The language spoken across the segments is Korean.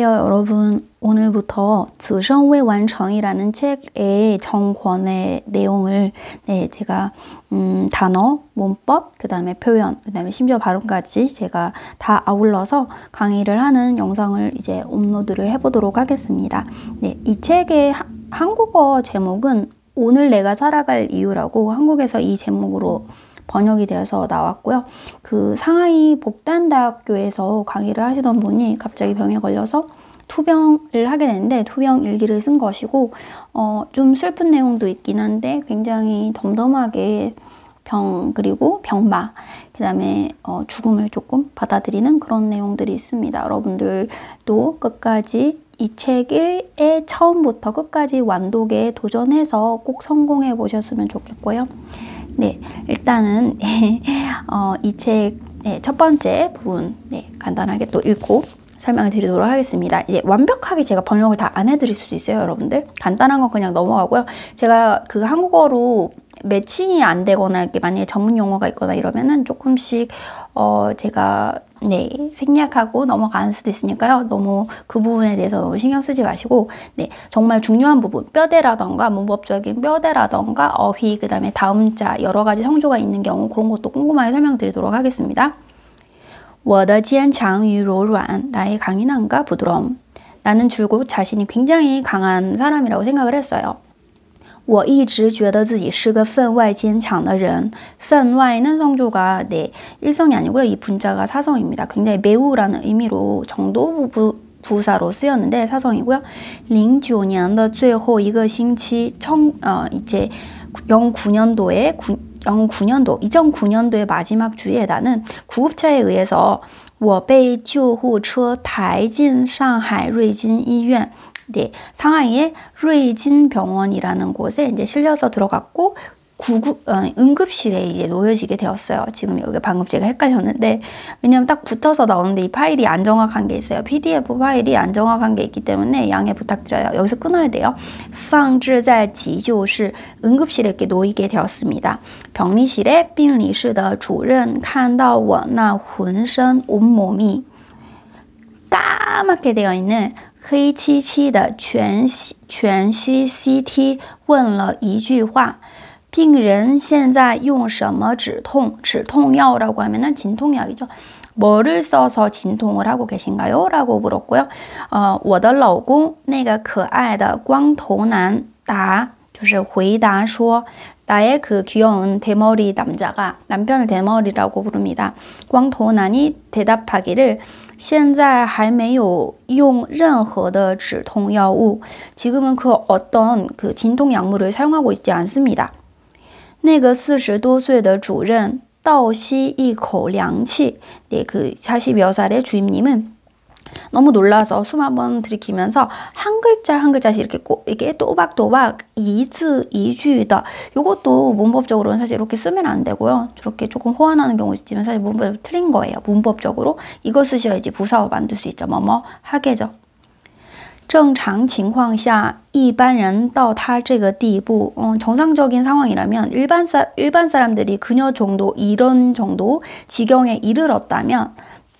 안녕하세요 여러분. 오늘부터 自身未完成이라는 책의 정권의 내용을 제가 단어, 문법, 그 다음에 표현, 그 다음에 심지어 발음까지 제가 다 아울러서 강의를 하는 영상을 이제 업로드를 해보도록 하겠습니다. 네, 이 책의 한국어 제목은 오늘 내가 살아갈 이유라고 한국에서 이 제목으로 번역이 되어서 나왔고요. 그 상하이 복단대학교에서 강의를 하시던 분이 갑자기 병에 걸려서 투병을 하게 되는데 투병 일기를 쓴 것이고 좀 슬픈 내용도 있긴 한데 굉장히 덤덤하게 그리고 병마 그 다음에 죽음을 조금 받아들이는 그런 내용들이 있습니다. 여러분들도 끝까지 이 책의 처음부터 끝까지 완독에 도전해서 꼭 성공해 보셨으면 좋겠고요. 네, 일단은 이 책 첫 번째 부분 간단하게 또 읽고 설명을 드리도록 하겠습니다. 이제 완벽하게 제가 번역을 다 안 해드릴 수도 있어요, 여러분들. 간단한 건 그냥 넘어가고요. 제가 그 한국어로 매칭이 안 되거나 이렇게 만약에 전문 용어가 있거나 이러면은 조금씩 제가 생략하고 넘어가는 수도 있으니까요. 너무 그 부분에 대해서 너무 신경 쓰지 마시고 정말 중요한 부분, 뼈대라던가 문법적인 뼈대라던가 어휘, 그 다음에 다음자 여러 가지 성조가 있는 경우 그런 것도 꼼꼼하게 설명드리도록 하겠습니다. 我的坚强与柔软, 나의 강인함과 부드러움. 나는 줄곧 자신이 굉장히 강한 사람이라고 생각을 했어요. 我一直觉得自己是个分外坚强的人. 分外는 성조가 일성이 아니고요. 이 분자가 사성입니다. 굉장히 매우라는 의미로 정도 부사로 쓰였는데 사성이고요. 09年的最后一个星期, 이제 2009년도의 마지막 주에 나는 구급차에 의해서 我被救护车抬进上海瑞金医院. 상하이의瑞金병원이라는 곳에 이제 실려서 들어갔고 응급실에 이제 놓여지게 되었어요. 지금 여기 방금 제가 헷갈렸는데 왜냐면 딱 붙어서 나오는데 이 파일이 안 정확한 게 있어요. PDF 파일이 안 정확한 게 있기 때문에 양해 부탁드려요. 여기서 끊어야 돼요. 放置在急救室, 응급실에 이렇게 놓이게 되었습니다. 병리실의 病理室的主任看到我那浑身 온몸이 까맣게 되어 있는 黑漆漆的全息 CT 问了一句话病人现在用什么止痛?止痛药라고 하면은 진통약이죠. 뭐를 써서 진통을 하고 계신가요? 라고 물었고요. 我的老公那个可爱的光头男答就是回答说 나의 그 귀여운 대머리 남자가 남편을 대머리라고 부릅니다. 광토난이 대답하기를 现在还没有用任何的止痛药物. 지금은 그 어떤 그 진통 약물을 사용하고 있지 않습니다. 那个40多岁的主任倒吸一口凉气. 그 40여 살의 주임님은 너무 놀라서 숨 한번 들이키면서 한 글자 한 글자씩 이렇게 또박또박 이字一句的 요것도 문법적으로는 사실 이렇게 쓰면 안 되고요. 저렇게 조금 호환하는 경우 있지만 사실 문법이 틀린 거예요. 문법적으로 이거 쓰셔야지 부사어 만들 수 있죠. 뭐뭐 하게죠. 正常情况下一般人到他这个地步 정상적인 상황이라면 일반 사람들이 그녀 정도 이런 정도 지경에 이르렀다면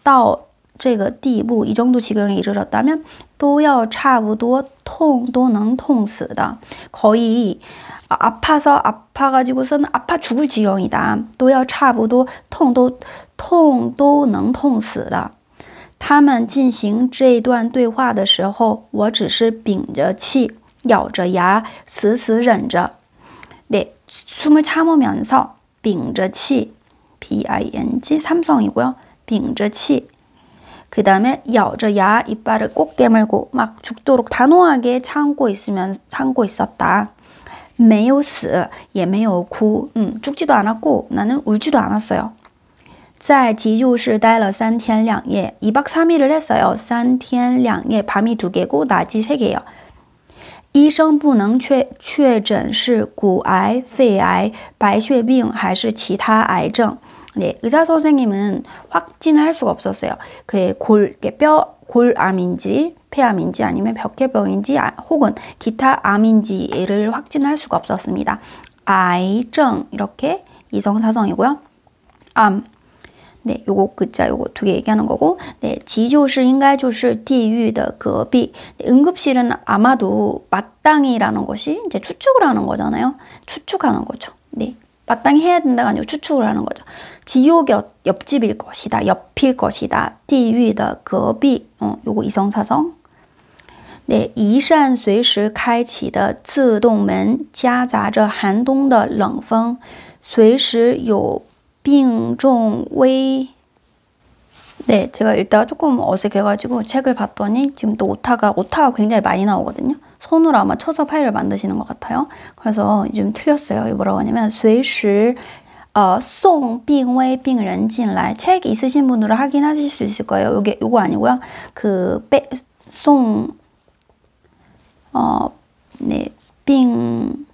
到这个地步 이 정도 지경에 이르렀다면 都要差不多痛都能痛死的 거의 아파가지고서는 아파 죽을 지경이다. 都要差不多痛都能痛死的他们进行这段对话的时候我只是屏着气咬着牙死死忍着 숨을 참으면서 屏着气 BING 삼성이고요. 屏着气 그 다음에 咬着牙 이빨을 꼭 깨물고 막 죽도록 단호하게 참고 있었다. 没有死也没有哭 죽지도 않았고 나는 울지도 않았어요. 在急救室待了3天2夜 2박 3일을 했어요. 3天2夜 밤이 2개고 낮이 3개예요. 医生不能确诊是骨癌、肺癌、白血病还是其他癌症 의사 선생님은 확진을 할 수가 없었어요. 골암인지 폐암인지 아니면 벽해병인지 혹은 기타 암인지를 확진할 수가 없었습니다. 癌症 이렇게 이성사성이고요. 암 네, 요거 글자 요거 두 개 얘기하는 거고, 네, 지조실应该就是地狱的隔壁. 네, 응급실은 아마도 마땅히라는 것이 이제 추측을 하는 거잖아요. 추측하는 거죠. 네, 마땅히 해야 된다가 아니고 추측을 하는 거죠. 지옥 옆집일 것이다, 옆일 것이다. 地狱的隔壁. 요거 이성사성. 네, 一扇随时开启的自动门夹杂着寒冬的冷风，随时有病重危. 네, 제가 읽다가 조금 어색해가지고 책을 봤더니 지금 또 오타가 굉장히 많이 나오거든요. 손으로 아마 쳐서 파일을 만드시는 것 같아요. 그래서 좀 틀렸어요. 뭐라고 하냐면 随时送病危病人进来. 책 있으신 분들은 확인하실 수 있을 거예요. 요거 아니고요. 네, 病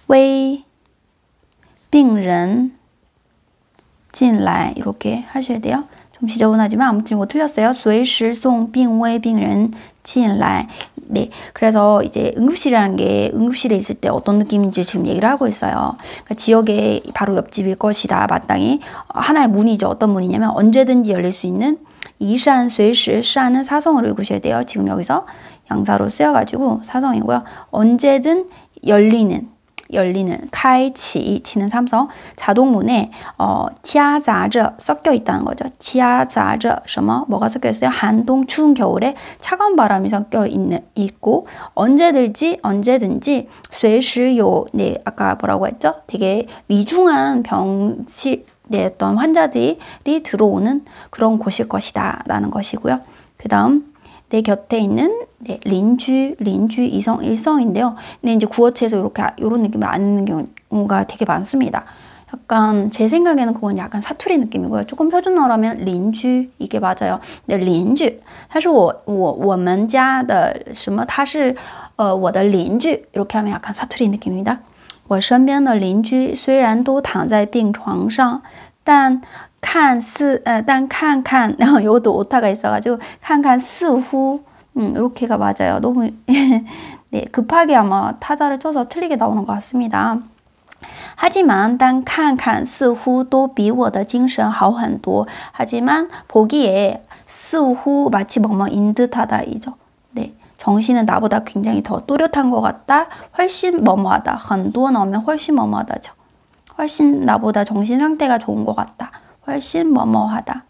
危病人进来 이렇게 하셔야 돼요. 좀 지저분하지만 아무튼 이거 틀렸어요. 随时送病危病人进来. 네, 그래서 이제 응급실이라는 게 응급실에 있을 때 어떤 느낌인지 지금 얘기를 하고 있어요. 그러니까 지역의 바로 옆집일 것이다. 마땅히 하나의 문이죠. 어떤 문이냐면 언제든지 열릴 수 있는 一扇随时 샤는 사성으로 읽으셔야 돼요. 지금 여기서 양사로 쓰여가지고 사성이고요. 언제든 열리는 开启 치는 삼성. 자동문에 夹杂着 섞여 있다는 거죠. 夹杂着 뭐가 섞여 있어요? 한동 추운 겨울에 차가운 바람이 섞여 있고 언제든지 随时有 네, 아까 뭐라고 했죠? 되게 위중한 병실 네, 어떤 환자들이 들어오는 그런 곳일 것이다 라는 것이고요. 그 다음 내 곁에 있는 네, 린주 일성인데요. 근데 이제 구어체에서 이런 느낌을 안 읽는 경우가 되게 많습니다. 약간 제 생각에는 그건 약간 사투리 느낌이고요. 조금 표준어라면 린주 이게 맞아요. 네, 린주. 他是我们家的什么他是我的邻居 이렇게 하면 약간 사투리 느낌입니다. 我身边的邻居虽然都躺在病床上但看看이것도 오타가 있어가지고 看看似乎 이렇게가 맞아요. 너무 네, 급하게 아마 타자를 쳐서 틀리게 나오는 것 같습니다. 하지만 但看看似乎都比我的精神好很多. 하지만 보기에 似乎 마치 뭐뭐인 듯하다 이죠. 네, 정신은 나보다 굉장히 더 또렷한 것 같다. 훨씬 뭐뭐하다. 很多 나오면 훨씬 뭐뭐하다죠. 훨씬 나보다 정신 상태가 좋은 것 같다. 훨씬 뭐뭐하다.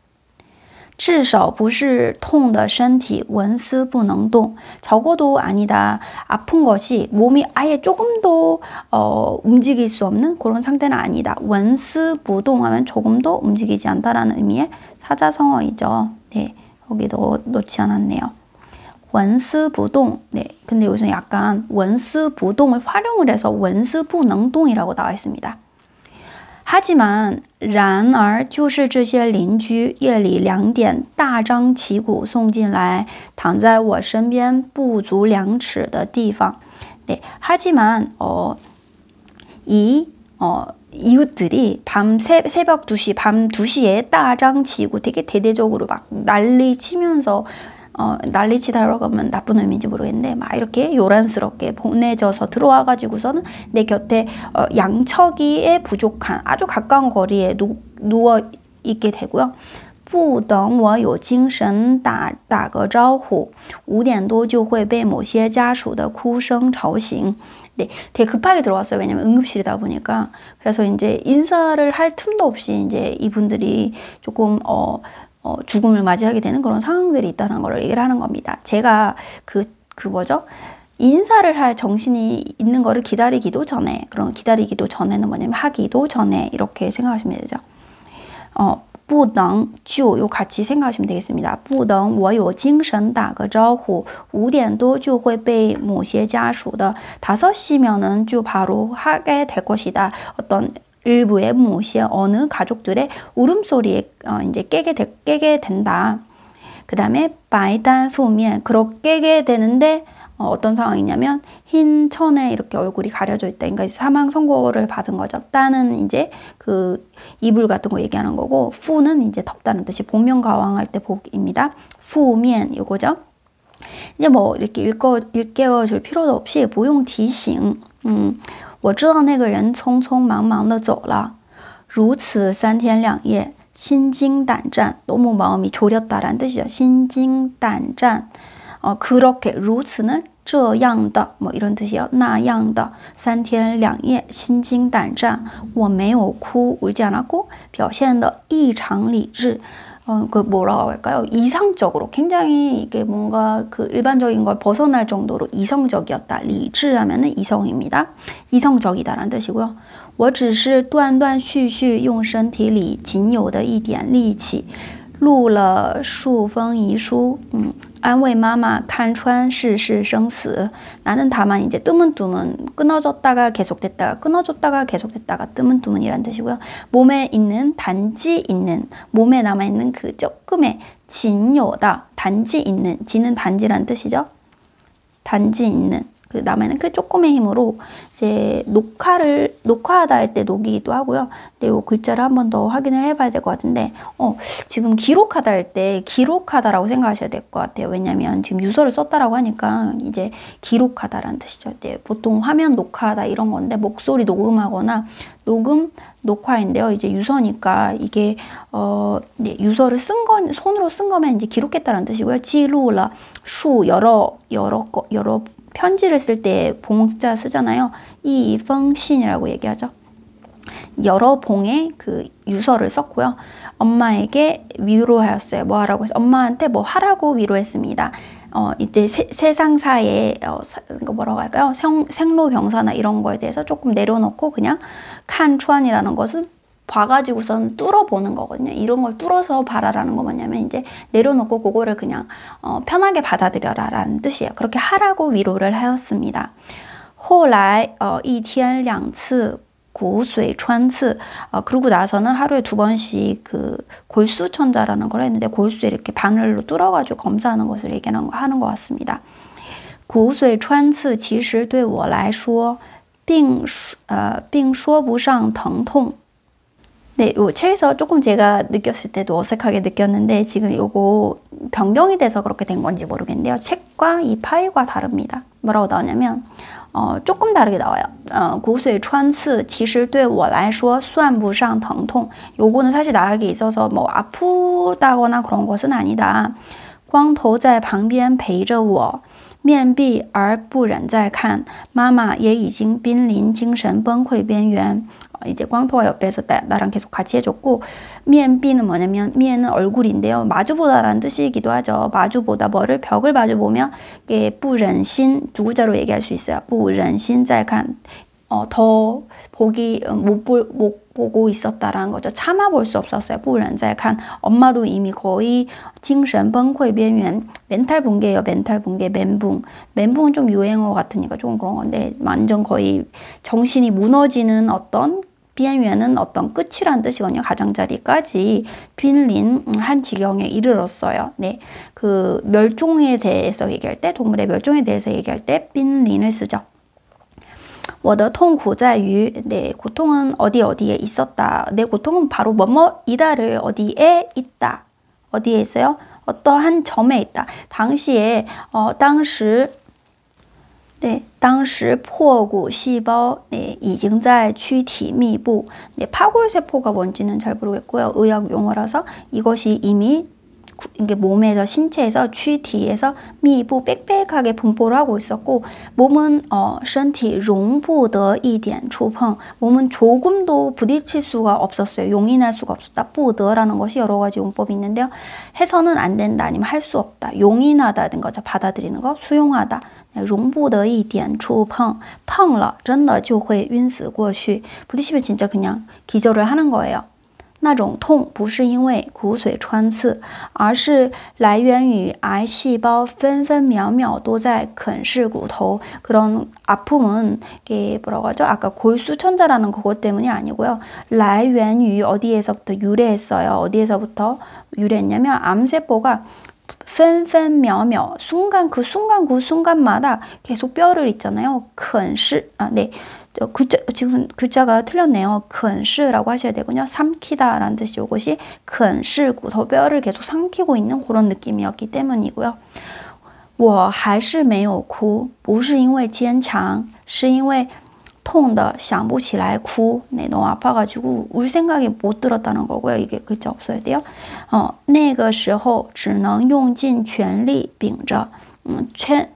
至少不是痛的身体纹丝不能动. 적어도 아니다. 아픈 것이 몸이 아예 조금도 움직일 수 없는 그런 상태는 아니다. 纹丝不动 하면 조금도 움직이지 않다라는 의미의 사자성어이죠. 네, 여기 놓지 않았네요. 纹丝不动. 네, 근데 여기서 약간 纹丝不动을 활용을 해서 纹丝不能动이라고 나와 있습니다. 하지만 然而就是这些邻居夜里2点大张旗鼓送进来躺在我身边不足2尺的地方. 네, 하지만 이웃들이 새벽 2시, 밤 2시에 大张旗鼓 되게 대대적으로 막 난리치면서 난리치다라고 하면 나쁜 의미인지 모르겠는데 막 이렇게 요란스럽게 보내져서 들어와가지고서는 내 곁에 양척이에 부족한 아주 가까운 거리에 누워 있게 되고요. 不等我有精神打个招呼 5点多就会被某些家属的哭声吵醒. 네, 되게 급하게 들어왔어요. 왜냐면 응급실이다 보니까. 그래서 이제 인사를 할 틈도 없이 이제 이분들이 조금 죽음을 맞이하게 되는 그런 상황들이 있다는 걸 얘기를 하는 겁니다. 제가 뭐죠? 인사를 할 정신이 있는 거를 기다리기도 전에, 그런 기다리기도 전에는 뭐냐면 하기도 전에 이렇게 생각하시면 되죠. 不能就 요 같이 생각하시면 되겠습니다. 不等我有精神打个招呼 5点多就会被某些家属的 5시면은 就바로 하게 될 것이다. 어떤 일부의某些 어느 가족들의 울음소리에 이제 깨게 된다. 그 다음에 白单负面 그렇게 깨게 되는데 어떤 상황이냐면 흰 천에 이렇게 얼굴이 가려져 있다. 그러니까 사망 선고를 받은 거죠. 따는 이제 그 이불 같은 거 얘기하는 거고, 푸는 이제 덮다는 뜻이 복면가왕할 때 복입니다. 푸면 이거죠. 이제 뭐 이렇게 일깨워줄 필요도 없이 不用提醒. 我知道那个人匆匆忙忙的走了，如此3天2夜 신징단짠 너무 마음이 졸였다라는 뜻이죠. 신징단짠 그렇게 루츠는 这样的 뭐 이런 뜻이에요. 那样的三天两夜心惊胆战我没有哭 울지 않았고 表现得异常理智그 뭐라고 할까요? 이상적으로 굉장히 이게 뭔가 그 일반적인 걸 벗어날 정도로 이성적이었다. 理智 하면은 이성입니다. 이성적이다라는 뜻이고요. 我只是断断续续用身体里仅有的一点力气录了数封遗书 安慰妈妈看穿世事生死 나는 다만 이제 뜨문뜨문 끊어졌다가 계속됐다가 끊어졌다가 계속됐다가 뜨문뜨문이란 뜻이고요. 몸에 있는 단지 있는 몸에 남아있는 그 조금의 진요다 단지 있는 지는 단지란 뜻이죠. 단지 있는 그 남아있는 그 조금의 힘으로 이제 녹화하다 할 때 녹이기도 하고요. 근데 이 글자를 한 번 더 확인을 해봐야 될 것 같은데 지금 기록하다 할 때 기록하다라고 생각하셔야 될 것 같아요. 왜냐면 지금 유서를 썼다라고 하니까 이제 기록하다라는 뜻이죠. 이제 보통 화면 녹화하다 이런 건데 목소리 녹음하거나 녹화인데요. 이제 유서니까 이게 네, 유서를 쓴 건 손으로 쓴 거면 이제 기록했다라는 뜻이고요. 지루라 수 여러 편지를 쓸 때 봉자 쓰잖아요. 이 펑신이라고 얘기하죠. 여러 봉의 그 유서를 썼고요. 엄마에게 위로하였어요. 뭐 하라고 해서 엄마한테 뭐 하라고 위로했습니다. 이제 세상사에 뭐라고 할까요? 생로병사나 이런 거에 대해서 조금 내려놓고 그냥 칸추안이라는 것은 봐가지고선 뚫어보는 거거든요. 이런 걸 뚫어서 봐라라는 거 뭐냐면 이제 내려놓고 그거를 그냥 편하게 받아들여라 라는 뜻이에요. 그렇게 하라고 위로를 하였습니다. 后来一天两次骨髓穿刺 그러고 나서는 하루에 2번씩 그 골수천자라는 걸 했는데 골수에 이렇게 바늘로 뚫어가지고 검사하는 것을 하는 것 같습니다. 骨髓穿刺其实对我来说并说不上疼痛 네, 요 책에서 조금 제가 느꼈을 때도 어색하게 느꼈는데 지금 요거 변경이 돼서 그렇게 된 건지 모르겠는데요. 책과 이 파일과 다릅니다. 뭐라고 나오냐면 조금 다르게 나와요. 骨髓穿刺其实对我来说算不上疼痛 요거는 사실 나에게 있어서 뭐 아프다거나 그런 것은 아니다. 光头在旁边陪着我面壁而不忍再看妈妈也已经濒临精神崩溃边缘 이제 꽝토가 옆에서 나랑 계속 같이 해줬고 미엔비는 뭐냐면 미엔은 얼굴인데요. 마주보다라는 뜻이기도 하죠. 마주보다 뭐를 벽을 마주보며 이게 뿌ren신 두 글자로 얘기할 수 있어요. 뿌ren신 짤칸 더 보기 못 보고 있었다라는 거죠. 참아볼 수 없었어요. 뿌ren짤칸 엄마도 이미 거의精神崩溃边缘 멘탈 붕괴예요. 멘탈 붕괴 멘붕은 좀 유행어 같으니까 조금 그런 건데 완전 거의 정신이 무너지는 어떤 비엔유에는 어떤 끝이란 뜻이거든요. 가장자리까지 빈린 한 지경에 이르렀어요. 네, 그 멸종에 대해서 얘기할 때 동물의 멸종에 대해서 얘기할 때 빈린을 쓰죠. 我的痛苦在于 내 고통은 어디에 있었다. 내 고통은 바로 뭐뭐이다를 어디에 있다. 어디에 있어요? 어떠한 점에 있다. 당시에 当时破骨细胞已经在躯体密布 파골세포가 뭔지는 잘 모르겠고요. 의학 용어라서 이것이 이미 이게 몸에서 신체에서躯体에서 미부 빽빽하게 분포를 하고 있었고 몸은 身体容不得一点触碰 몸은 조금도 부딪힐 수가 없었어요. 용인할 수가 없었다. 不得라는 것이 여러 가지 용법이 있는데요. 해서는 안 된다 아니면 할 수 없다. 용인하다는 거죠. 받아들이는 거 수용하다. 容不得一点触碰碰了真的就会晕死过去 부딪히면 진짜 그냥 기절을 하는 거예요. 那种痛不是因为骨髓穿刺，而是来源于癌细胞分分秒秒都在啃噬骨头。 그런 아픔은 이게 뭐라고 하죠? 아까 골수천자라는 그것 때문이 아니고요. 来源于 어디에서부터 유래했어요. 어디에서부터 유래했냐면 암세포가 分分秒秒 순간 그 순간마다 계속 뼈를 있잖아요. 啃噬 네. 지금 글자가 틀렸네요. 啃噬라고 하셔야 되군요. 삼키다 라는 뜻이 이것이 啃噬 뼈를 계속 삼키고 있는 그런 느낌이었기 때문이고요. 我还是没有哭不是因为坚强是因为痛的想不起来哭 네, 너무 아파가지고 울 생각이 못 들었다는 거고요. 이게 글자 없어야 돼요. 那个时候只能用尽全力秉着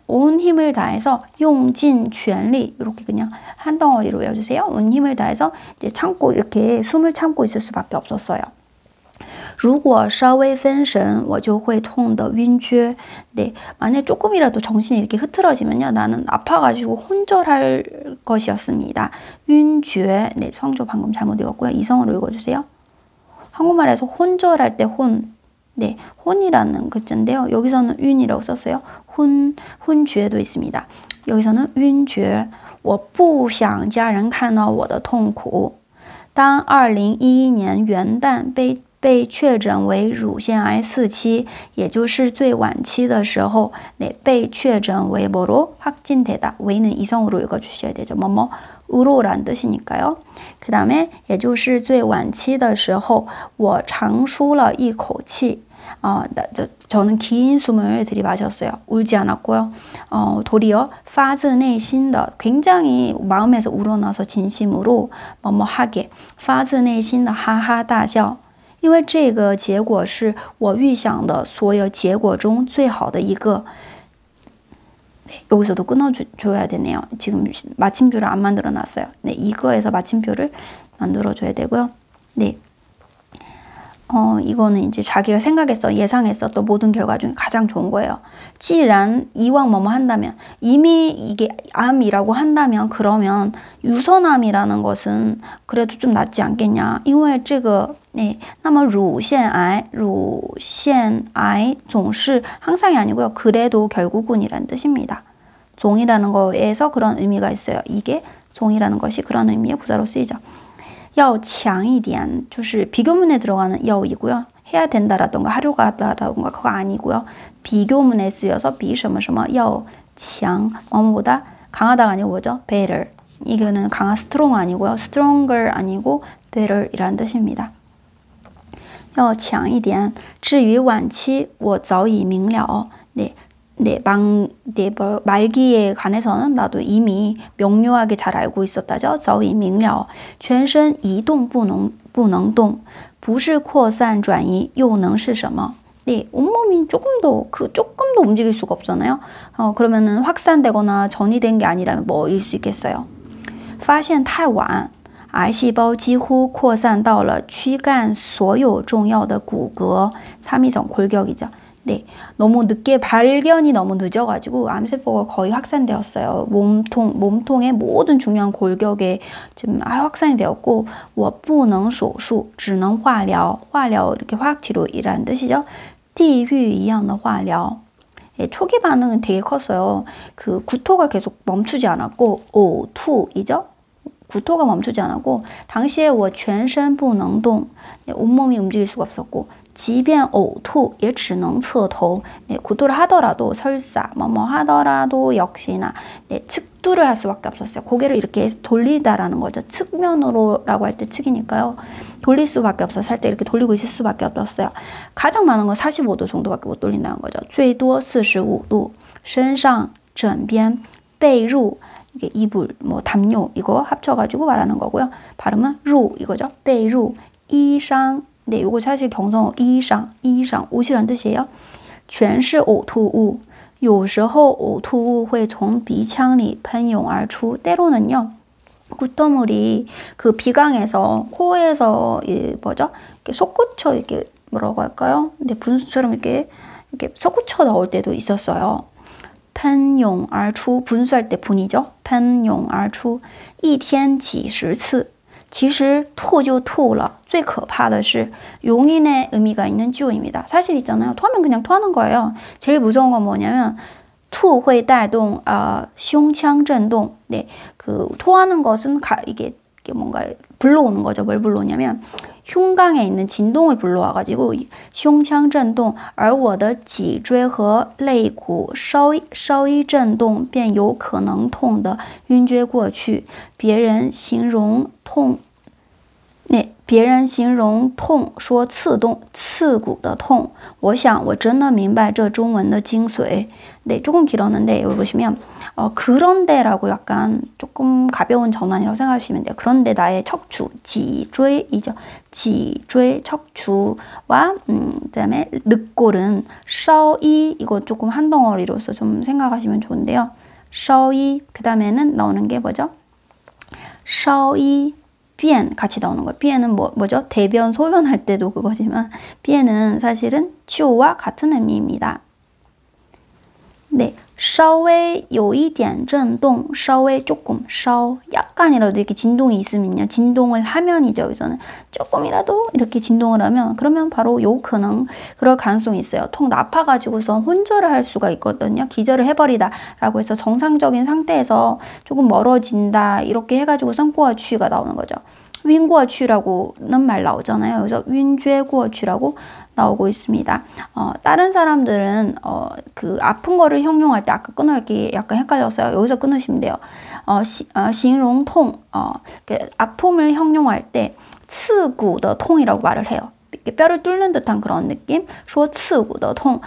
온 힘을 다해서 用尽全力 이렇게 그냥 한 덩어리로 외워주세요. 온 힘을 다해서 이제 참고 이렇게 숨을 참고 있을 수밖에 없었어요. 如果稍微分神我就会痛得晕厥 네, 만약 조금이라도 정신이 이렇게 흐트러지면요. 나는 아파가지고 혼절할 것이었습니다. 晕厥 네, 성조 방금 잘못 읽었고요. 이성으로 읽어주세요. 한국말에서 혼절할 때 혼, 네, 혼이라는 글자인데요. 여기서는 윤이라고 썼어요. 혼죄도 있습니다. 여기서는 晕厥我不想家人看到我的痛苦当2011年元旦被确诊为乳腺癌4期 也就是最晚期的时候 네, 被确诊为뭐로 확진되다. 왜는 이성으로 읽어주셔야 되죠. 으로란 뜻이니까요. 그 다음에 也就是最晚期的时候我长舒了一口气 저는 긴 숨을 들이마셨어요. 울지 않았고요. 도리어 发自内心的 굉장히 마음에서 우러나서 진심으로 하게 发自内心的哈哈大笑因为这个结果是我预想的所有结果中最好的一个 네, 여기서도 끊어줘야 되네요. 지금 마침표를 안 만들어놨어요. 네, 이거에서 마침표를 만들어줘야 되고요. 네. 이거는 이제 자기가 생각했어, 예상했었던 모든 결과 중에 가장 좋은 거예요. 既然 이왕 뭐뭐 한다면, 이미 이게 암이라고 한다면, 그러면 유선암이라는 것은 그래도 좀 낫지 않겠냐. 因为这个 네, 那么乳腺癌总是 항상이 아니고요. 그래도 결국은이라는 뜻입니다. 종이라는 거에서 그런 의미가 있어요. 이게 종이라는 것이 그런 의미의 부사로 쓰이죠. 要强一点 就是 비교문에 들어가는 여이고요. 해야 된다라던가 하려고 하다라던가 그거 아니고요. 비교문에 쓰여서 比什么什么要强 뭐보다 강하다가 아니고 뭐죠? better. 이거는 강한 strong 아니고요. stronger 아니고 better 이라는 뜻입니다. 要强一点至于晚期我早已明了 네, 말기에 관해서는 나도 이미 명료하게 잘 알고 있었다죠. 早已明了全身移动不能动不是扩散转移又能是什么 네, 온몸이 조금도 움직일 수가 없잖아요. 그러면은 확산되거나 전이된 게 아니라면 뭐일 수 있겠어요. 发现太晚癌细胞几乎扩散到了躯干所有重要的骨骼 3위성 골격이죠. 네, 너무 늦게 발견이 너무 늦어가지고 암세포가 거의 확산되었어요. 몸통의 모든 중요한 골격에 지금 확산이 되었고 我不能手术只能化疗 이렇게 화학치료이라는 뜻이죠. 地狱一样的化疗 예, 초기 반응은 되게 컸어요. 그 구토가 계속 멈추지 않았고 呕吐이죠. 구토가 멈추지 않았고 당시에 我全身不能动 온몸이 움직일 수가 없었고 即便呕吐也只能侧头 네, 구토를 하더라도 설사 하더라도 역시나 네, 측두를 할 수밖에 없었어요. 고개를 이렇게 돌리다라는 거죠. 측면으로라고 할 때 측이니까요. 돌릴 수밖에 없어요. 살짝 이렇게 돌리고 있을 수밖에 없었어요. 가장 많은 건 45도 정도밖에 못 돌린다는 거죠. 最多45度身上枕边被褥 이게 이불, 담요 이거 합쳐가지고 말하는 거고요. 발음은 루 이거죠. 被褥 衣裳 네, 요거 사실 경성어 衣裳 옷이란 뜻이에요. 全是呕吐物有时候呕吐物会从鼻腔里喷涌而出 때로는요. 굿더물이 그 비강에서 코에서 뭐죠? 이렇게 솟구쳐 이렇게 뭐라고 할까요? 근데 분수처럼 이렇게 솟구쳐 나올 때도 있었어요. 喷涌而出 분수할 때 분이죠. 喷涌而出一天几十次其实吐就吐了最可怕的是 용인의 의미가 있는 주어입니다. 사실 있잖아요. 토하면 그냥 토하는 거예요. 제일 무서운 건 뭐냐면 吐会带动胸腔震动 네, 그 토하는 것은 이게 뭔가 불러오는 거죠. 뭘 불러오냐면 흉강에 있는 진동을 불러와가지고 胸腔震动而我的脊椎和肋骨稍一震动便有可能痛的晕厥过去别人形容痛 네, 别人形容痛说刺骨的痛我想我真的明白这中文的精髓 네, 조금 길었는데 여기 보시면 그런데라고 약간 조금 가벼운 전환이라고 생각하시면 돼요. 그런데 나의 척추, 지椎이죠. 지椎, 척추와 그다음에 늑골은 셔이 이거 조금 한 덩어리로서 좀 생각하시면 좋은데요. 셔이 그다음에는 나오는 게 뭐죠? 셔이 便 같이 나오는 거예요. 便은 뭐죠? 대변, 소변할 때도 그거지만 便은 사실은 就와 같은 의미입니다. 네, 稍微有一点震动, 稍微 조금, 稍 약간이라도 이렇게 진동이 있으면요. 진동을 하면이죠. 여기서는 조금이라도 이렇게 진동을 하면 그러면 바로 요可能 그럴 가능성이 있어요. 통 나파가지고서 혼절을 할 수가 있거든요. 기절을 해버리다 라고 해서 정상적인 상태에서 조금 멀어진다 이렇게 해가지고 상꼬아취가 나오는 거죠. 윈꼬아취라고는 말 나오잖아요. 그래서 윈죄꼬아취라고 나오고 있습니다. 다른 사람들은 그 아픈 거를 형용할 때 아까 끊을게 약간 헷갈렸어요. 여기서 끊으시면 돼요. 싱롱통 아픔을 형용할 때 刺骨的痛이라고 말을 해요. 뼈를 뚫는 듯한 그런 느낌. 说刺骨的痛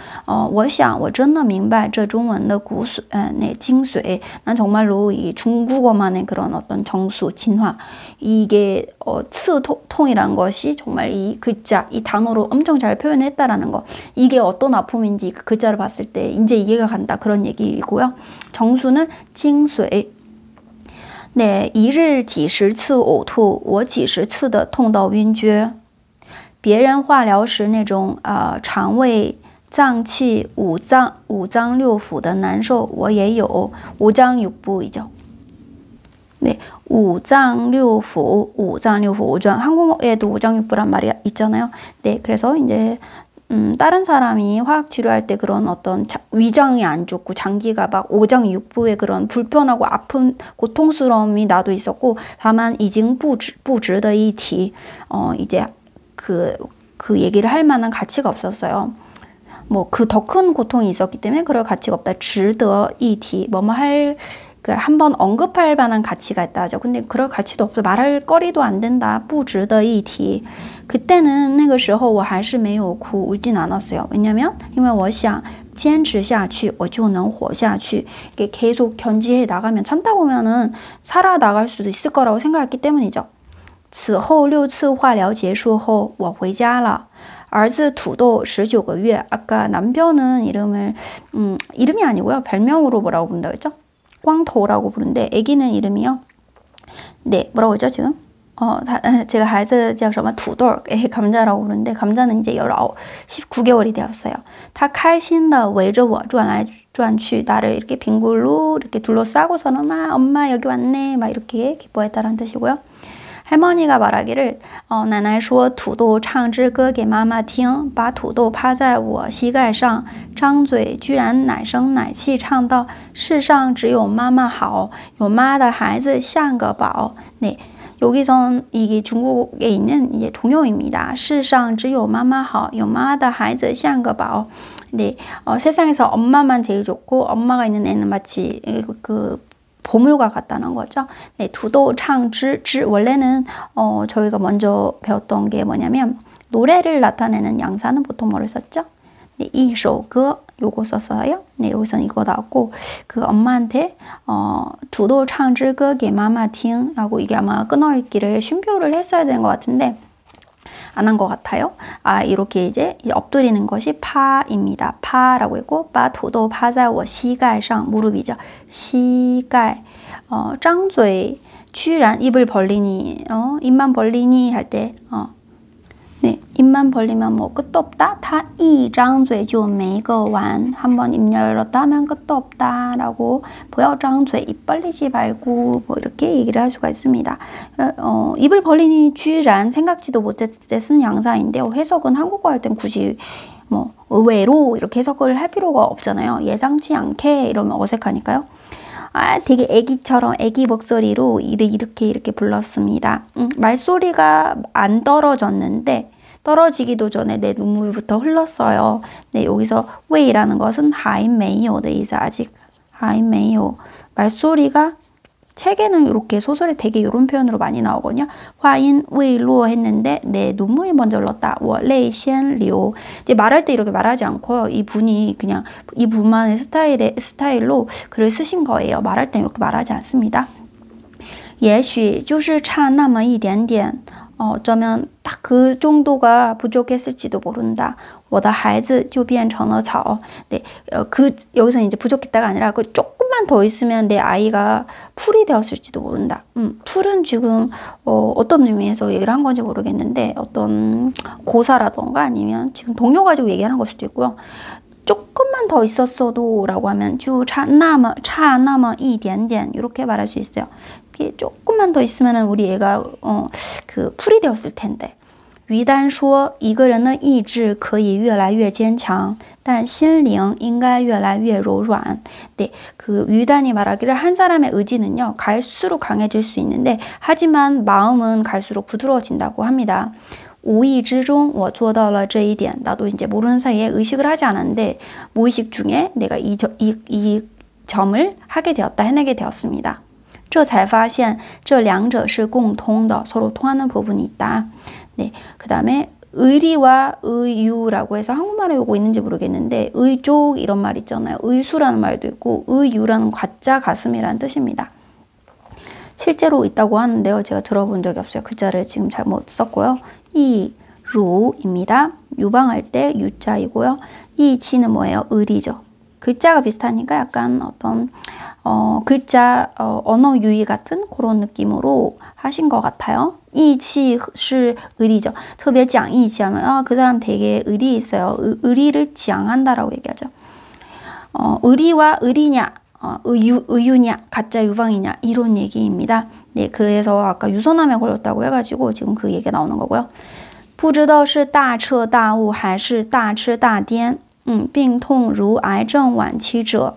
我想我真的明白这中文的精髓. 난 정말로 이 중국어만의 그런 어떤 정수, 진화. 이게刺痛이란 것이 정말 이 글자, 이 단어로 엄청 잘 표현했다라는 거. 이게 어떤 아픔인지 그 글자를 봤을 때 이제 이해가 간다. 그런 얘기이고요. 정수는 精髓. 네, 一日几十次呕吐，我几十次的痛到晕厥。别人化疗时那种肠胃脏器五脏六腑的难受我也有五脏六腑이죠. 네, 우장육부 한국에도 우장육부란 말이 있잖아요. 네, 그래서 이제 다른 사람이 화학 치료할 때 그런 어떤 위장이 안 좋고 장기가 막 오장육부의 그런 불편하고 아픈 고통스러움이 나도 있었고 다만 이징 부值的一提 이제 그 얘기를 할 만한 가치가 없었어요. 뭐 그 더 큰 고통이 있었기 때문에 그럴 가치가 없다. 值得一提 뭐뭐 할 한번 언급할 만한 가치가 있다 하죠. 근데 그럴 가치도 없어. 말할 거리도 안 된다. 不值得一提 그때는 那个时候我还是没有哭 울진 않았어요. 왜냐면 因为我想坚持下去我就能活下去 이게 계속 견지해 나가면 참다 보면은 살아나갈 수도 있을 거라고 생각했기 때문이죠. 此后6次化疗结束后我回家了 儿子土豆19个月 아까 남편은 이름이 아니고요. 별명으로 뭐라고 부른다고 했죠? 꽝토라고 부르는데 아기는 이름이요. 네, 뭐라고 했죠 지금? 제가 孩子叫什么土豆 감자라고 부르는데 감자는 이제 19개월이 되었어요. 他开心的围着我转来转去 나를 이렇게 빙굴로 이렇게 둘러싸고서는 막 엄마 여기 왔네 막 이렇게 기뻐했다는 뜻이고요. 할머니가 말하기를 奶奶说土豆唱支歌给妈妈听把土豆趴在我膝盖上张嘴居然奶声奶气唱到世上只有妈妈好有妈的孩子像个宝 네, 여기선 이게 중국에 있는 이제 동요입니다. 世上只有妈妈好有妈的孩子像个宝 네, 세상에서 엄마만 제일 좋고 엄마가 있는 애는 마치 보물과 같다는 거죠. 네, 두도 창지 원래는 저희가 먼저 배웠던 게 뭐냐면 노래를 나타내는 양사는 보통 뭐를 썼죠? 네, 一首歌 요거 썼어요. 네, 여기서는 이거 나왔고 그 엄마한테 두도 창지歌给妈妈听 하고 이게 아마 끊어읽기를 쉼표를 했어야 되는 것 같은데 안 한 것 같아요. 이렇게 이제 엎드리는 것이 파입니다. 파라고 했고, 바 도도 파자 워 시가이상 무릎이죠. 시가이. 짱嘴 居然 입을 벌리니, 입만 벌리니 할 때, 네, 입만 벌리면 뭐 끝도 없다. 다 이 张嘴就没个完. 한번 입 열었다 하면 끝도 없다 라고 不要张嘴 입 벌리지 말고 뭐 이렇게 얘기를 할 수가 있습니다. 입을 벌리니 居然 생각지도 못했을 때 쓰는 양사인데요. 해석은 한국어 할 땐 굳이 뭐 의외로 이렇게 해석을 할 필요가 없잖아요. 예상치 않게 이러면 어색하니까요. 되게 애기처럼 애기 목소리로 이렇게 불렀습니다. 말소리가 안 떨어졌는데 떨어지기도 전에 내 눈물부터 흘렀어요. 네, 여기서 왜이라는 것은 还没有的意思. 아직 还没有 말소리가 책에는 이렇게 소설에 되게 이런 표현으로 많이 나오거든요. 화인 웨이로 했는데 내 눈물이 먼저 흘렀다. 레이시엔리오. 이제 말할 때 이렇게 말하지 않고요. 이 분이 그냥 이 분만의 스타일로 글을 쓰신 거예요. 말할 때 이렇게 말하지 않습니다. 也许就是差那么一点点 어쩌면 딱 그 정도가 부족했을지도 모른다. 我的孩子就变成了草. 네, 여기서 이제 부족했다가 아니라 그 조금만 더 있으면 내 아이가 풀이 되었을지도 모른다. 풀은 지금 어떤 의미에서 얘기를 한 건지 모르겠는데 어떤 고사라던가 아니면 지금 동료 가지고 얘기하는 걸 수도 있고요. 조금만 더 있었어도 라고 하면 就差那么一点点 이렇게 말할 수 있어요. 조금만 더 있으면 우리 애가 그 풀이 되었을 텐데. 于丹说一个人的意志可以越来越坚强但心灵应该越来越柔软 네, 그 유단이 말하기를 한 사람의 의지는요 갈수록 강해질 수 있는데 하지만 마음은 갈수록 부드러워진다고 합니다. 无意之中我做到了这一点 나도 이제 모르는 사이에 의식을 하지 않았는데 무의식 중에 내가 이 점을 하게 되었다 해내게 되었습니다. 这才发现这两者是共通的 서로 통하는 부분이 있다. 네, 그 다음에 의리와 의유라고 해서 한국말에 요거 있는지 모르겠는데 의족 이런 말 있잖아요. 의수라는 말도 있고 의유라는 가짜 가슴이라는 뜻입니다. 실제로 있다고 하는데요. 제가 들어본 적이 없어요. 글자를 지금 잘못 썼고요. 이루입니다. 유방할 때 유자이고요. 이치는 뭐예요? 의리죠. 글자가 비슷하니까 약간 어떤 글자 언어 유희 같은 그런 느낌으로 하신 것 같아요. 이치是 의리죠. 特别讲义气 하면 그 사람 되게 의리 있어요. 의리를 지향한다라고 얘기하죠. 의리와 의리냐, 의유냐, 가짜 유방이냐 이런 얘기입니다. 네, 그래서 아까 유선암에 걸렸다고 해가지고 지금 그 얘기가 나오는 거고요. 不知道是大彻大悟还是大痴大癫病痛如癌症晚期者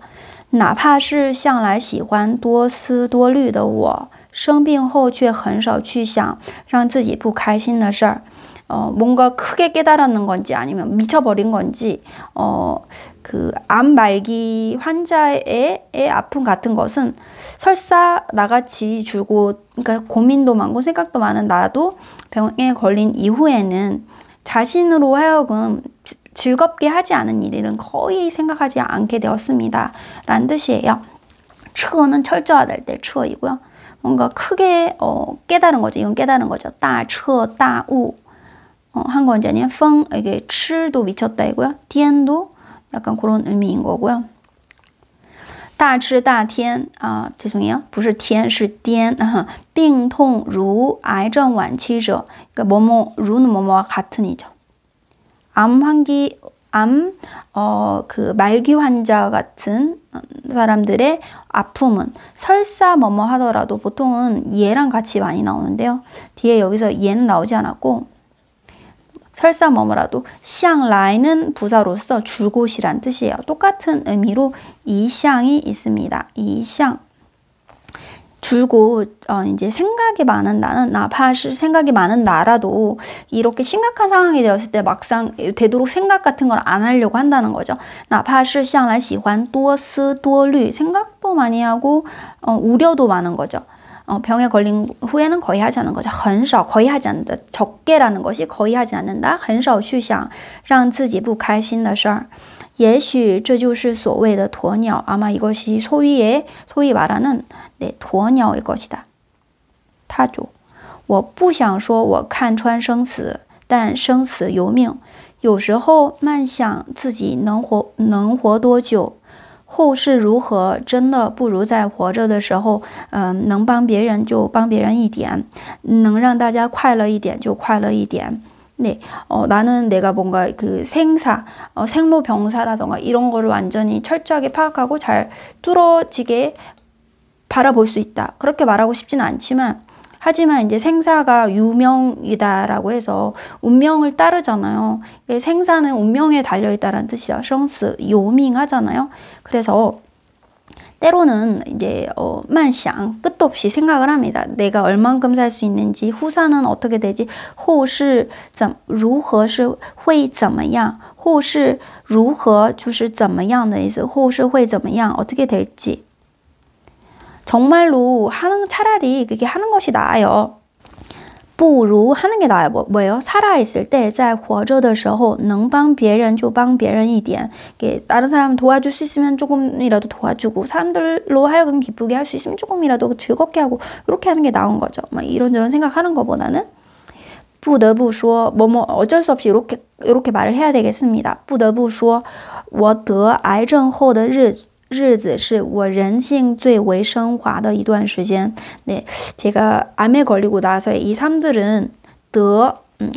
哪怕是向来喜欢多思多虑的我生病后却很少去想让自己不开心的事儿 뭔가 크게 깨달았는 건지 아니면 미쳐버린 건지 그 암 말기 환자의 아픔 같은 것은 설사 나같이 줄고 그러니까 고민도 많고 생각도 많은 나도 병에 걸린 이후에는 자신으로 하여금 즐겁게 하지 않은 일은 거의 생각하지 않게 되었습니다. 라는 뜻이에요. 彻는 철저하다 때 彻이고요. 뭔가 크게 깨달은 거죠. 이건 깨달은 거죠. 大彻大悟한 건지 아니면 风 이게 痴도 미쳤다이고요. 癫도 약간 그런 의미인 거고요. 大痴大天 죄송해요. 不是天是癫病痛如癌症晚期者 그러니까 뭐뭐 루는 뭐뭐와 같은 이죠. 그 말기 환자 같은 사람들의 아픔은 설사 뭐뭐 하더라도 보통은 얘랑 같이 많이 나오는데요. 뒤에 여기서 얘는 나오지 않았고 설사 뭐뭐라도 向来는 부사로서 줄곳이란 뜻이에요. 똑같은 의미로 이샹이 있습니다. 이샹 줄곧 이제 생각이 많은 나는 나파시 생각이 많은 나라도 이렇게 심각한 상황이 되었을 때 막상 되도록 생각 같은 걸 안 하려고 한다는 거죠. 나파시 向来喜欢多思多虑 생각도 많이 하고 우려도 많은 거죠. 병에 걸린 후에는 거의 하지 않는 거죠. 很少 거의 하지 않는다. 적게라는 것이 거의 하지 않는다. 很少去想让自己不开心的事儿也许这就是所谓的鸵鸟 아마 이것이 소위 말하는 네, 鸵鸟일 것이다. 타조 我不想说我看穿生死但生死由命有时候慢想自己能活多久后事如何真的不如在活着的时候能帮别人就帮别人一点能让大家快乐一点就快乐一点 네, 나는 내가 뭔가 그 생사, 생로병사라던가 이런 거를 완전히 철저하게 파악하고 잘 뚫어지게 바라볼 수 있다. 그렇게 말하고 싶지는 않지만 하지만 이제 생사가 유명이다라고 해서 운명을 따르잖아요. 생사는 운명에 달려있다라는 뜻이죠.生死요밍하잖아요. 그래서 때로는 이제 만想끝도 없이 생각을 합니다. 내가 얼만큼 살 수 있는지 후사는 어떻게 되지? 后事如何是会怎么样后事如何就是怎么样的意思后事会怎么样 어떻게 될지 정말로 차라리 그게 하는 것이 나아요. 不如 하는 게 나아요. 뭐예요? 살아있을 때, 在活着的时候能帮别人就帮别人一点. 다른 사람 도와줄 수 있으면 조금이라도 도와주고, 사람들로 하여금 기쁘게 할 수 있으면 조금이라도 즐겁게 하고, 이렇게 하는 게 나은 거죠. 막 이런저런 생각하는 것보다는 不得不说, 어쩔 수 없이 이렇게 말을 해야 되겠습니다. 不得不说, 我得癌症后的日子是我人性最为升华的一段时间. 네, 제가 암에 걸리고 나서 이 삶들은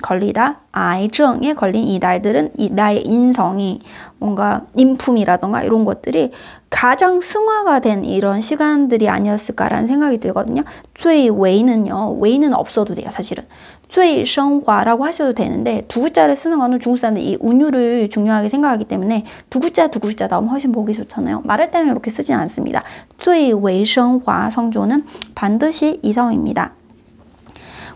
걸리다,癌症에 걸린 이 날들은 나의 인성이 뭔가 인품이라던가 이런 것들이 가장 승화가 된 이런 시간들이 아니었을까라는 생각이 들거든요. 最为는 없어도 돼요, 사실은. 最升华라고 하셔도 되는데, 두 글자를 쓰는 거는 중국 사람들 이 운율을 중요하게 생각하기 때문에 두 글자 나오면 훨씬 보기 좋잖아요. 말할 때는 이렇게 쓰진 않습니다. 最为升华 성조는 반드시 이성입니다.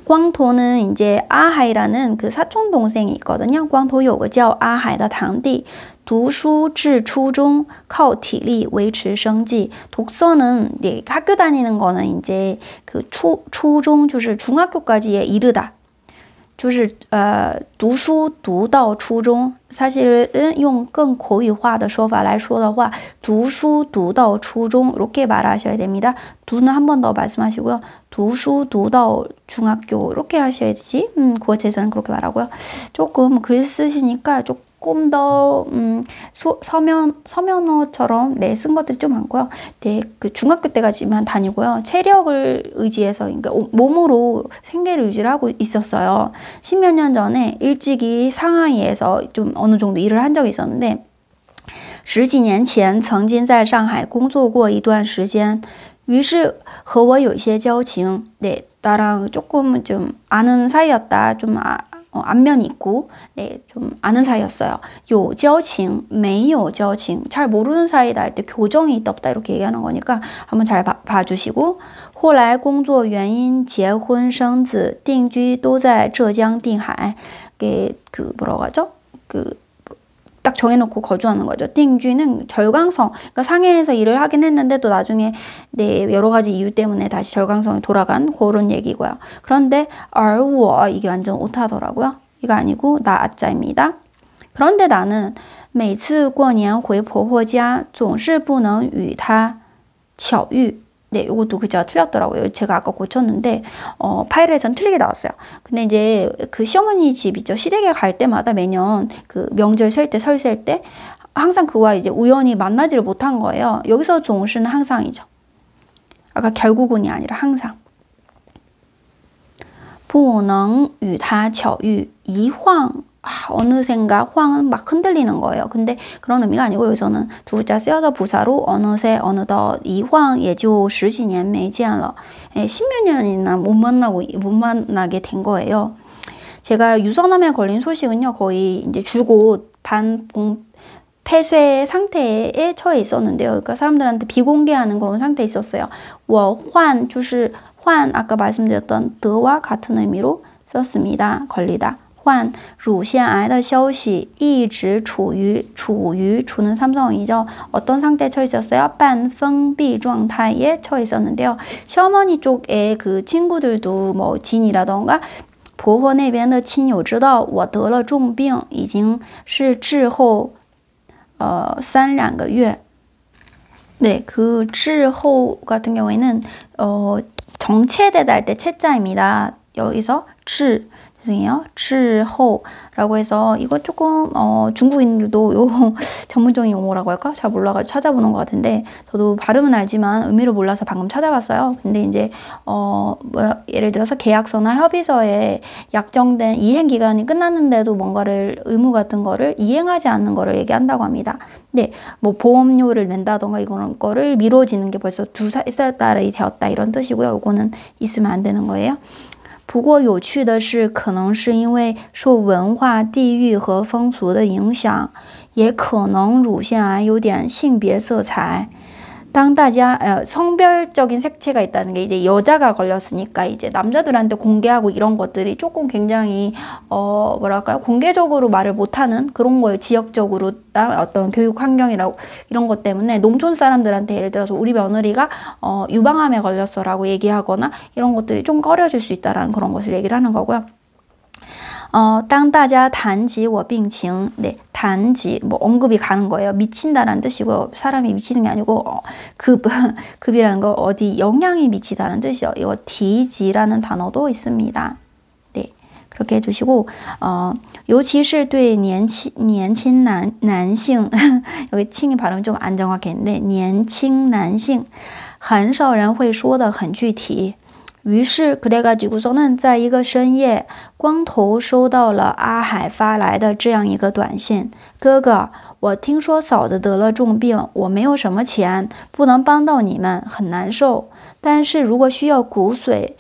광토는 이제 아하이라는 그 사촌 동생이 있거든요. 광토有个叫阿海的堂弟读书至初中靠体力维持生计. 독서는 네, 학교 다니는 거는 이제 그初中 就是 중학교까지에 이르다. 就是读书读到初中 사실은 用更口语化的说法来说的话, 读书读到初中 이렇게 말하셔야 됩니다. 두는 한 번 더 말씀하시고요. 读书读到 중학교 이렇게 하셔야지. 국어책에서는 그렇게 말하고요. 조금 글 쓰시니까 조금 더 서면어처럼 네, 쓴 것들이 좀 많고요. 네, 그 중학교 때까지만 다니고요. 체력을 의지해서, 그러니까 몸으로 생계를 유지를 하고 있었어요. 10몇 년 전에 일찍이 상하이에서 좀 어느 정도 일을 한 적이 있었는데, 十几年前曾经在上海工作过一段时间，于是和我有一些交情. 네, 나랑 조금 좀 아는 사이였다. 좀 안면이 있고, 네, 좀 아는 사이였어요. 有交情, 没有交情, 잘 모르는 사이다 할 때 교정이 있다 없다 이렇게 얘기하는 거니까 한번 잘 봐주시고. 后来工作原因结婚生子定居都在浙江定海. 그 뭐라고 하죠? 딱 정해놓고 거주하는 거죠. 띵쥐는 절강성, 그러니까 상해에서 일을 하긴 했는데 또 나중에 네, 여러 가지 이유 때문에 다시 절강성에 돌아간 그런 얘기고요. 그런데 而我 이게 완전 오타더라고요. 이거 아니고 나 아짜입니다. 그런데 나는 每次过年回婆婆家总是不能与她巧遇. 네, 이것도 글자가 틀렸더라고요. 제가 아까 고쳤는데 파일에선 틀리게 나왔어요. 근데 이제 그 시어머니 집 있죠. 시댁에 갈 때마다 매년 그 명절 셀 때, 설 셀 때 항상 그와 이제 우연히 만나지를 못한 거예요. 여기서 종시는 항상이죠. 아까 결국은이 아니라 항상. 不能与她巧遇, 一晃 어느샌가 황은 막 흔들리는 거예요. 근데 그런 의미가 아니고 여기서는 두 글자 쓰여서 부사로 어느새 어느덧 이황 예조 十几年没见了. 10몇 년이나 못 만나게 된 거예요. 제가 유선암에 걸린 소식은요, 거의 이제 줄곧 폐쇄 상태에 처해 있었는데요. 그러니까 사람들한테 비공개하는 그런 상태에 있었어요. 我患 就是患 아까 말씀드렸던 得와 같은 의미로 썼습니다. 걸리다. 患乳腺癌的消息一直处于 处는 삼성이죠. 어떤 상태에 처해 있었어요? 半封闭状态에 처해 있었는데요. 시어머니 쪽에 그 친구들도 뭐 진이라던가 婆婆那边的亲友知道我得了重病，已经是滞后3~2个月. 네, 그滞后 같은 경우에는 정체되다 할 때 채자입니다. 여기서 滞 죄송해요. 滞后라고 해서 이거 조금 중국인들도 요 전문적인 용어라고 할까? 잘 몰라가지고 찾아보는 것 같은데 저도 발음은 알지만 의미를 몰라서 방금 찾아봤어요. 근데 이제 예를 들어서 계약서나 협의서에 약정된 이행 기간이 끝났는데도 뭔가를 의무 같은 거를 이행하지 않는 거를 얘기한다고 합니다. 네, 뭐 보험료를 낸다던가 이런 거를 미뤄지는 게 벌써 2달이 되었다 이런 뜻이고요. 이거는 있으면 안 되는 거예요. 不过有趣的是，可能是因为受文化、地域和风俗的影响，也可能乳腺癌有点性别色彩。 당다자 성별적인 색채가 있다는 게 이제 여자가 걸렸으니까 이제 남자들한테 공개하고 이런 것들이 조금 굉장히 뭐랄까요? 공개적으로 말을 못하는 그런 거예요. 지역적으로 어떤 교육 환경이라고 이런 것 때문에 농촌 사람들한테 예를 들어서 우리 며느리가 유방암에 걸렸어라고 얘기하거나 이런 것들이 좀 꺼려질 수 있다라는 그런 것을 얘기를 하는 거고요. 当大家谈及我病情, 네, 谈及, 뭐, 언급이 가는 거예요. 미친다라는 뜻이고요. 사람이 미치는 게 아니고, 급이라는 거, 어디 영향이 미치다는 뜻이요. 이거, 提及라는 단어도 있습니다. 네, 그렇게 해주시고, 尤其是对年轻男性, 여기 칭이 발음이 좀 안 정확했는데, 年轻男性, 很少人会说的很具体。于是 그래가지고서는 在一个深夜光头收到了阿海发来的这样一个短信，哥哥，我听说嫂子得了重病，我没有什么钱，不能帮到你们，很难受。但是如果需要骨髓、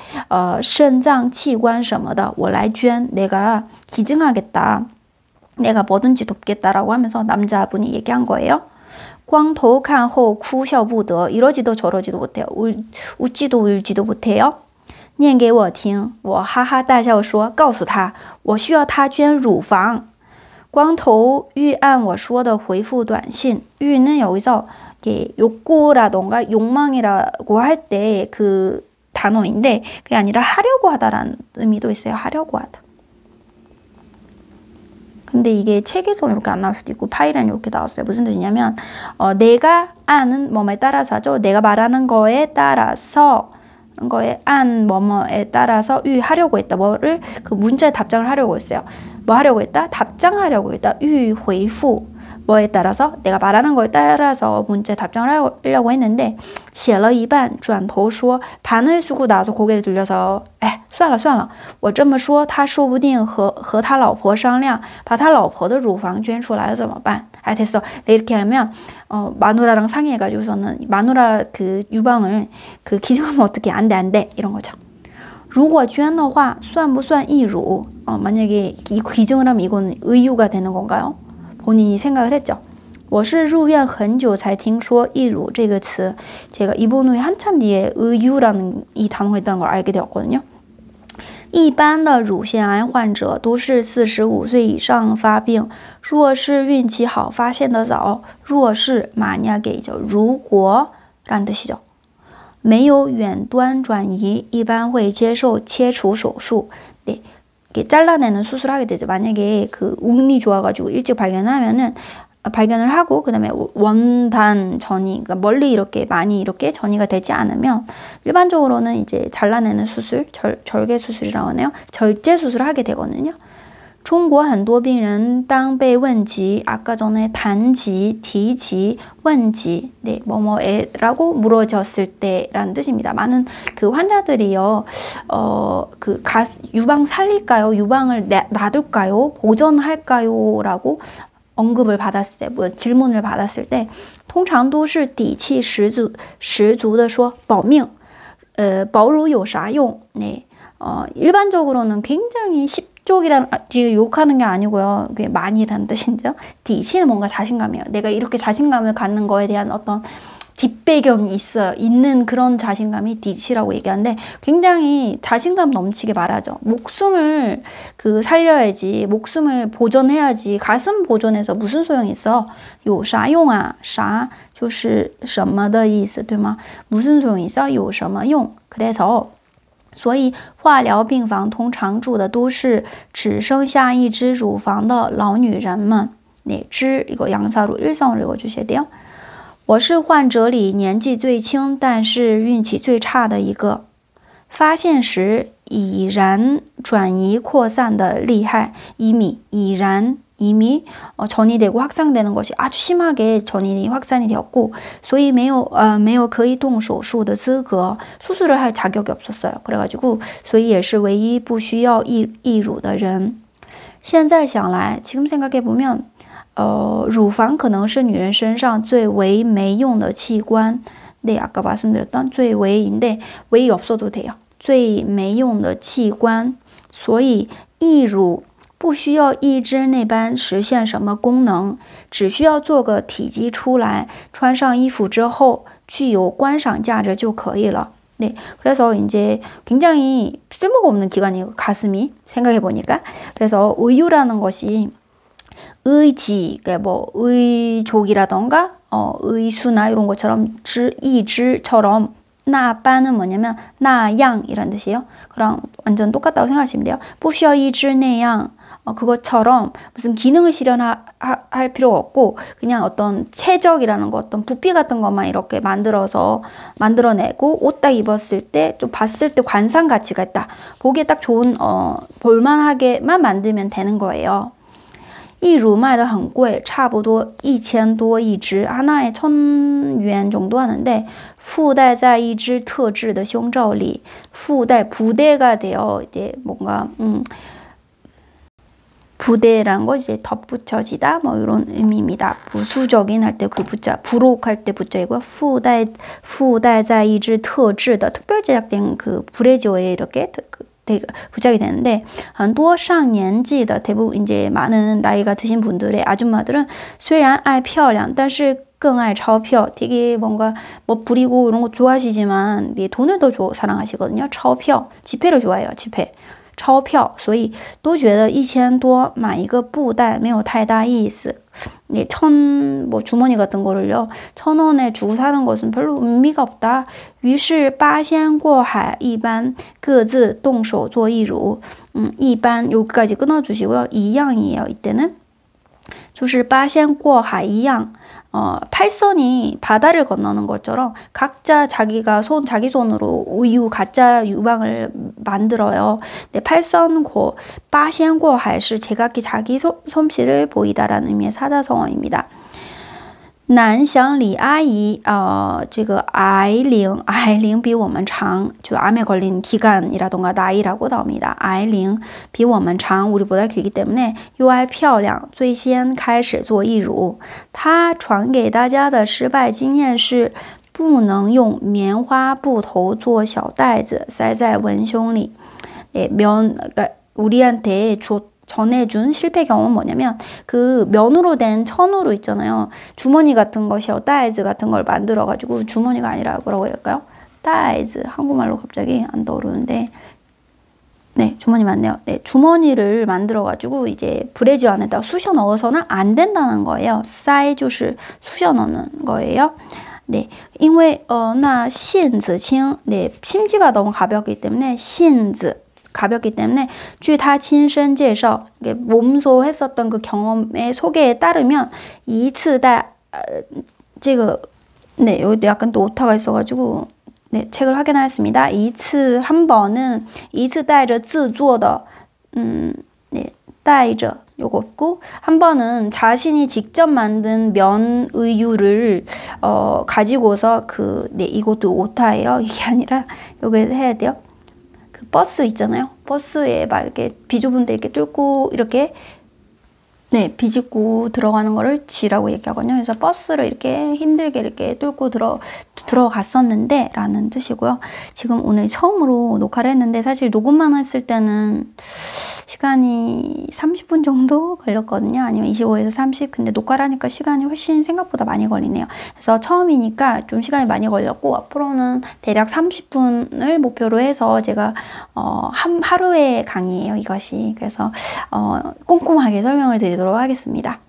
肾脏器官什么的，我来捐， 내가 기증하겠다. 내가 뭐든지 돕겠다라고 하면서 남자분이 얘기한 거예요. 光头看后哭笑不得, 이러지도 저러지도 못해요. 웃지도 울지도 못해요. 念给我听，我哈哈大笑说，告诉他，我需要他捐乳房。光頭欲按我说的回复短信.欲는 여기서 욕구라던가 욕망이라고 할 때 그 단어인데 그게 아니라 하려고 하다라는 의미도 있어요. 하려고 하다. 근데 이게 책에서는 이렇게 안 나올 수도 있고 파일에는 이렇게 나왔어요. 무슨 뜻이냐면 내가 아는 뭐뭐에 따라서죠. 내가 말하는 거에 따라서 거에 안 뭐뭐에 따라서 하려고 했다. 뭐를 그 문자에 답장을 하려고 했어요. 뭐 하려고 했다? 답장하려고 했다. 回复 뭐에 따라서 내가 말하는 거에 따라서 문자에 답장을 하려고 했는데 写了一半转头说 반을 쓰고 나서 고개를 돌려서 算了我这么说他说不定和他老婆商量把他老婆的乳房捐出来怎么办? 됐어. 네, 이렇게 하면 마누라랑 상의해가지고서는 마누라 그 유방을 그 기증하면 어떻게 안 돼 이런 거죠. 如果捐的话算不算义乳? 만약에 이 기증을 하면 이건 의유가 되는 건가요? 본인이 생각을 했죠. 我是入院很久才听说义乳这个词. 제가 입원 후에 한참 뒤에 의유라는 이 단어가 있다는 걸 알게 되었거든요. 一般的乳腺癌患者都是45岁以上发病，若是运气好发现得早，若是 만약에죠. 如果라는 뜻이죠. 没有远端转移，一般会接受切除手术. 네. 잘라내는 수술을 하게 되죠. 만약에 그 운이 좋아가지고 일찍 발견을 하고 그 다음에 원단 전이 그러니까 멀리 이렇게 많이 이렇게 전이가 되지 않으면 일반적으로는 이제 잘라내는 수술, 절개 수술이라고 하네요. 절제 수술을 하게 되거든요. 中国很多病人当被问及 아까 전에 谈及, 提及, 问及 네, 뭐뭐에라고 물어졌을 때라는 뜻입니다. 많은 그 환자들이요. 그 유방 살릴까요? 유방을 놔둘까요? 보존할까요? 라고 언급을 받았을 때, 뭐 질문을 받았을 때 通常都是底气十足的说保命, 保乳有啥用? 네. 일반적으로는 굉장히 쪽이란 욕하는 게 아니고요. 그게 많이라는 뜻인데요. 디치는 뭔가 자신감이에요. 내가 이렇게 자신감을 갖는 거에 대한 어떤 뒷배경이 있는 그런 자신감이 디치라고 얘기하는데 굉장히 자신감 넘치게 말하죠. 목숨을 살려야지, 목숨을 보존해야지. 가슴 보존해서 무슨 소용이 있어? 有啥用啊? 啥就是什么的意思, 对吗? 무슨 소용이 있어? 有什么用? 그래서所以化疗病房通常住的都是只剩下一只乳房的老女人们. 네, 只 이거 양사로 일성을 읽어주셔야 돼요. 我是患者里年纪最轻但是运气最差的一个. 发现时已然转移扩散的厉害. 이미 전이되고 확산되는 것이 아주 심하게 전이 확산이 되었고 所以没有可以动手术的资格 수술을 할 자격이 없었어요. 그래가지고 所以也是唯一不需要义乳的人. 现在想来 지금 생각해보면 乳房可能是女人身上最为没用的器官. 네, 아까 말씀드렸던 最为인데 为 없어도 돼요. 最没用的器官. 所以义乳不需要一只那般实现什么功能，只需要做个体积出来，穿上衣服之后具有观赏价值就可以了。 네, 그래서 이제 굉장히 쓸모없는 기관이에요. 가슴이 생각해보니까. 그래서 의유라는 것이 의지, 그러니까 뭐 의족이라던가 의수나 이런 것처럼 이지처럼 나빠는 뭐냐면 나양 이란 뜻이에요. 그랑 완전 똑같다고 생각하시면 돼요. 不需要一只那样 그것처럼 무슨 기능을 실현할 필요가 없고 그냥 어떤 체적이라는 거, 어떤 부피 같은 것만 이렇게 만들어내고 옷 딱 입었을 때 좀 봤을 때 관상 가치가 있다. 보기에 딱 좋은 볼만하게만 만들면 되는 거예요. 一乳卖得很贵，差不多1000多一只， 하나에 1000元 정도 하는데 附带在一只特制的胸罩里， 附带 부대가 되어 이제 뭔가 부대라는 거 이제 덧붙여지다 뭐 이런 의미입니다. 부수적인 할 때 그 부자, 부록할 때 부자이고요. 附带在一只特制的 특별 제작된 그 브래지어에 이렇게 부착이 되는데 很多上年纪的 대부분 이제 많은 나이가 드신 분들의 아줌마들은 虽然爱漂亮但是更爱钞票 되게 뭔가 뭐 부리고 이런 거 좋아하시지만 돈을 더 사랑하시거든요. 钞票 지폐를 좋아해요. 지폐 钞票所以都觉得1000多买一个布袋没有太大意思 네, 뭐 주머니 같은 거를요 1000원에 주고 사는 것은 별로 의미가 없다. 于是八仙过海一般各自动手做一乳 一般 여기까지 끊어주시고요. 이양이에요. 이때는 就是八仙过海一样 팔선이 바다를 건너는 것처럼 각자 자기 손으로 우유 가짜 유방을 만들어요. 네, 팔선고, 八仙过海是 제각기 자기 솜씨를 보이다라는 의미의 사자성어입니다. 南乡李阿姨 这个 아이링比我们长 저 암에 걸린 기간이라던가 나이라고 나옵니다. 癌龄比我们长 우리보다 길기 때문에 又爱漂亮最先开始做义乳他传给大家的失败经验是不能用棉花布头做小袋子塞在文胸里 네, 그러니까 우리한테 전해준 실패 경험은 뭐냐면 그 면으로 된 천으로 있잖아요. 주머니 같은 것이요. 따이즈 같은 걸 만들어가지고 주머니가 아니라 뭐라고 해야 할까요? 따이즈 한국말로 갑자기 안 떠오르는데 네 주머니 맞네요. 네 주머니를 만들어가지고 이제 브래지어 안에다 쑤셔 넣어서는 안 된다는 거예요. 싸이就是 쑤셔 넣는 거예요. 네, 因为那信子轻 네 심지가 너무 가볍기 때문에 信子 가볍기 때문에 据他亲身介绍 몸소 했었던 그 경험의 소개에 따르면 一次带 네, 여기도 약간 또 오타가 있어가지고 네, 책을 확인하였습니다. 一次 한 번은 一次带着自做的 네, 带着 요거 없고 한 번은 자신이 직접 만든 면 의유를 가지고서 네, 이것도 오타예요. 이게 아니라 요거 해야 돼요. 버스 있잖아요. 버스에 막 이렇게 비좁은 데 이렇게 뚫고 이렇게 네, 비집고 들어가는 거를 지라고 얘기하거든요. 그래서 버스를 이렇게 힘들게 이렇게 뚫고 들어갔었는데 라는 뜻이고요. 지금 오늘 처음으로 녹화를 했는데 사실 녹음만 했을 때는 시간이 30분 정도 걸렸거든요. 아니면 25에서 30. 근데 녹화를 하니까 시간이 훨씬 생각보다 많이 걸리네요. 그래서 처음이니까 좀 시간이 많이 걸렸고 앞으로는 대략 30분을 목표로 해서 제가 하루의 강의예요. 이것이. 그래서 꼼꼼하게 설명을 드리도록 하겠습니다.